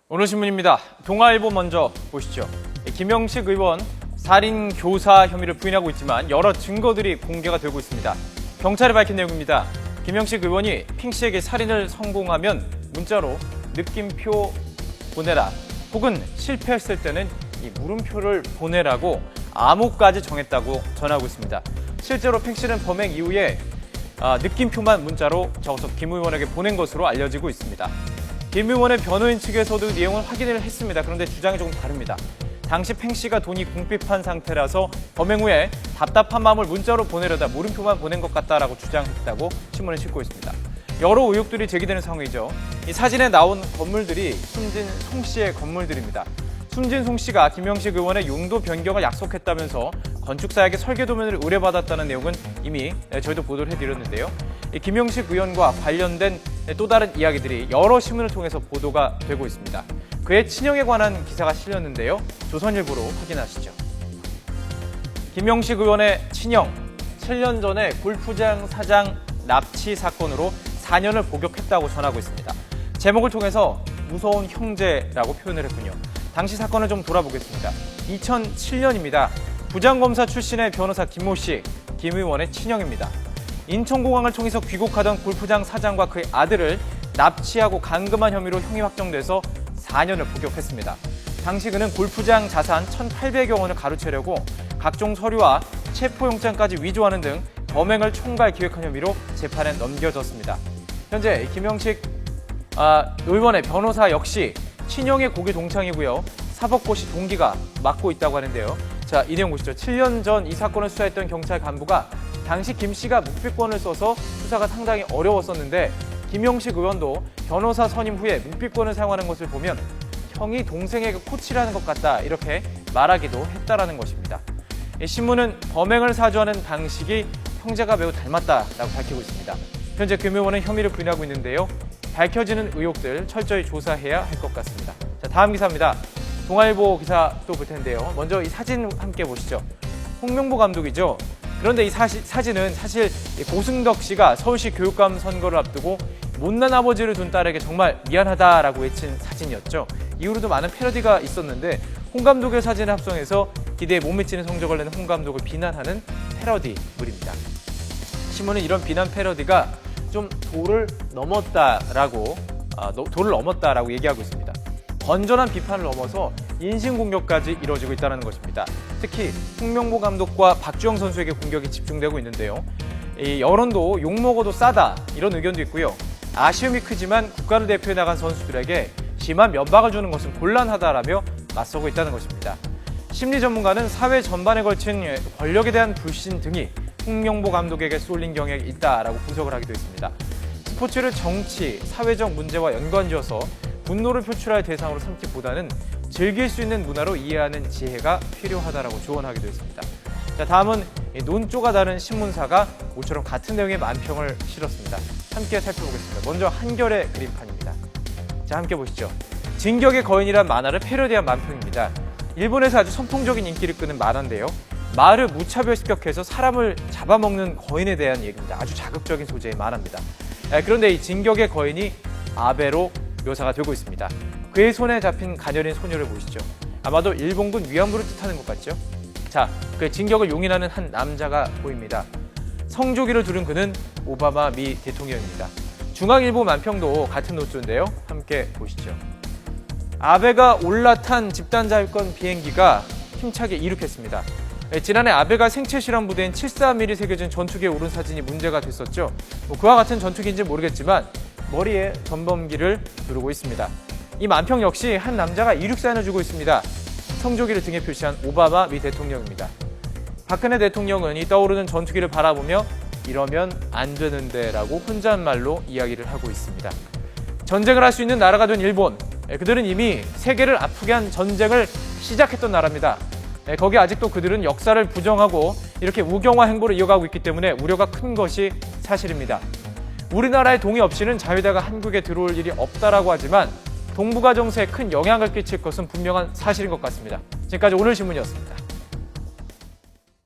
오늘 신문입니다. 동아일보 먼저 보시죠. 김영식 의원 살인 교사 혐의를 부인하고 있지만 여러 증거들이 공개가 되고 있습니다. 경찰이 밝힌 내용입니다. 김영식 의원이 핑 씨에게 살인을 성공하면 문자로 느낌표 보내라 혹은 실패했을 때는 이 물음표를 보내라고 암호까지 정했다고 전하고 있습니다. 실제로 핑 씨는 범행 이후에 느낌표만 문자로 적어서 김 의원에게 보낸 것으로 알려지고 있습니다. 김 의원의 변호인 측에서도 내용을 확인을 했습니다. 그런데 주장이 조금 다릅니다. 당시 팽 씨가 돈이 궁핍한 상태라서 범행 후에 답답한 마음을 문자로 보내려다 물음표만 보낸 것 같다라고 주장했다고 신문에 싣고 있습니다. 여러 의혹들이 제기되는 상황이죠. 이 사진에 나온 건물들이 숨진 송 씨의 건물들입니다. 숨진 송 씨가 김영식 의원의 용도 변경을 약속했다면서 건축사에게 설계 도면을 의뢰받았다는 내용은 이미 저희도 보도를 해드렸는데요. 김영식 의원과 관련된 또 다른 이야기들이 여러 신문을 통해서 보도가 되고 있습니다. 그의 친형에 관한 기사가 실렸는데요. 조선일보로 확인하시죠. 김영식 의원의 친형, 7년 전에 골프장 사장 납치 사건으로 4년을 복역했다고 전하고 있습니다. 제목을 통해서 무서운 형제라고 표현을 했군요. 당시 사건을 좀 돌아보겠습니다. 2007년입니다. 부장검사 출신의 변호사 김모 씨, 김 의원의 친형입니다. 인천공항을 통해서 귀국하던 골프장 사장과 그의 아들을 납치하고 감금한 혐의로 형이 확정돼서 4년을 복역했습니다. 당시 그는 골프장 자산 1,800여 원을 가로채려고 각종 서류와 체포영장까지 위조하는 등 범행을 총괄 기획한 혐의로 재판에 넘겨졌습니다. 현재 김영식 의원의 변호사 역시 친형의 고기 동창이고요. 사법고시 동기가 맡고 있다고 하는데요. 자, 이 내용 보시죠. 7년 전 이 사건을 수사했던 경찰 간부가 당시 김 씨가 묵비권을 써서 수사가 상당히 어려웠었는데 김영식 의원도 변호사 선임 후에 묵비권을 사용하는 것을 보면 형이 동생에게 코치를 하는 것 같다 이렇게 말하기도 했다라는 것입니다. 이 신문은 범행을 사주하는 방식이 형제가 매우 닮았다라고 밝히고 있습니다. 현재 김 의원은 혐의를 부인하고 있는데요. 밝혀지는 의혹들 철저히 조사해야 할 것 같습니다. 자, 다음 기사입니다. 동아일보 기사 또 볼 텐데요. 먼저 이 사진 함께 보시죠. 홍명보 감독이죠. 그런데 이 사진은 사실 고승덕 씨가 서울시 교육감 선거를 앞두고 못난 아버지를 둔 딸에게 정말 미안하다라고 외친 사진이었죠. 이후로도 많은 패러디가 있었는데 홍 감독의 사진을 합성해서 기대에 못 미치는 성적을 내는 홍 감독을 비난하는 패러디물입니다. 신문은 이런 비난 패러디가 좀 도를 넘었다라고 얘기하고 있습니다. 건전한 비판을 넘어서 인신공격까지 이루어지고 있다는 것입니다. 특히 홍명보 감독과 박주영 선수에게 공격이 집중되고 있는데요. 이 여론도 욕먹어도 싸다 이런 의견도 있고요. 아쉬움이 크지만 국가를 대표해 나간 선수들에게 심한 면박을 주는 것은 곤란하다라며 맞서고 있다는 것입니다. 심리 전문가는 사회 전반에 걸친 권력에 대한 불신 등이 홍명보 감독에게 쏠린 경향이 있다라고 분석을 하기도 했습니다. 스포츠를 정치, 사회적 문제와 연관지어서 분노를 표출할 대상으로 삼기보다는 즐길 수 있는 문화로 이해하는 지혜가 필요하다라고 조언하기도 했습니다. 자, 다음은 논조가 다른 신문사가 모처럼 같은 내용의 만평을 실었습니다. 함께 살펴보겠습니다. 먼저 한겨레 그림판입니다. 자, 함께 보시죠. 진격의 거인이란 만화를 패러디한 만평입니다. 일본에서 아주 선풍적인 인기를 끄는 만화인데요. 말을 무차별 습격해서 사람을 잡아먹는 거인에 대한 얘기입니다. 아주 자극적인 소재의 만화입니다. 그런데 이 진격의 거인이 아베로 묘사가 되고 있습니다. 그의 손에 잡힌 가녀린 소녀를 보시죠. 아마도 일본군 위안부를 뜻하는 것 같죠? 자, 그의 진격을 용인하는 한 남자가 보입니다. 성조기를 두른 그는 오바마 미 대통령입니다. 중앙일보 만평도 같은 노조인데요. 함께 보시죠. 아베가 올라탄 집단자율권 비행기가 힘차게 이륙했습니다. 지난해 아베가 생체 실험 부대인 731이 새겨진 전투기에 오른 사진이 문제가 됐었죠. 그와 같은 전투기인지 모르겠지만 머리에 전범기를 두르고 있습니다. 이 만평 역시 한 남자가 이륙 사인을 주고 있습니다. 성조기를 등에 표시한 오바마 미 대통령입니다. 박근혜 대통령은 이 떠오르는 전투기를 바라보며 이러면 안 되는데 라고 혼잣말로 이야기를 하고 있습니다. 전쟁을 할 수 있는 나라가 된 일본. 그들은 이미 세계를 아프게 한 전쟁을 시작했던 나라입니다. 거기에 아직도 그들은 역사를 부정하고 이렇게 우경화 행보를 이어가고 있기 때문에 우려가 큰 것이 사실입니다. 우리나라의 동의 없이는 자유대가 한국에 들어올 일이 없다라고 하지만 동북아 정세에 큰 영향을 끼칠 것은 분명한 사실인 것 같습니다. 지금까지 오늘 신문이었습니다.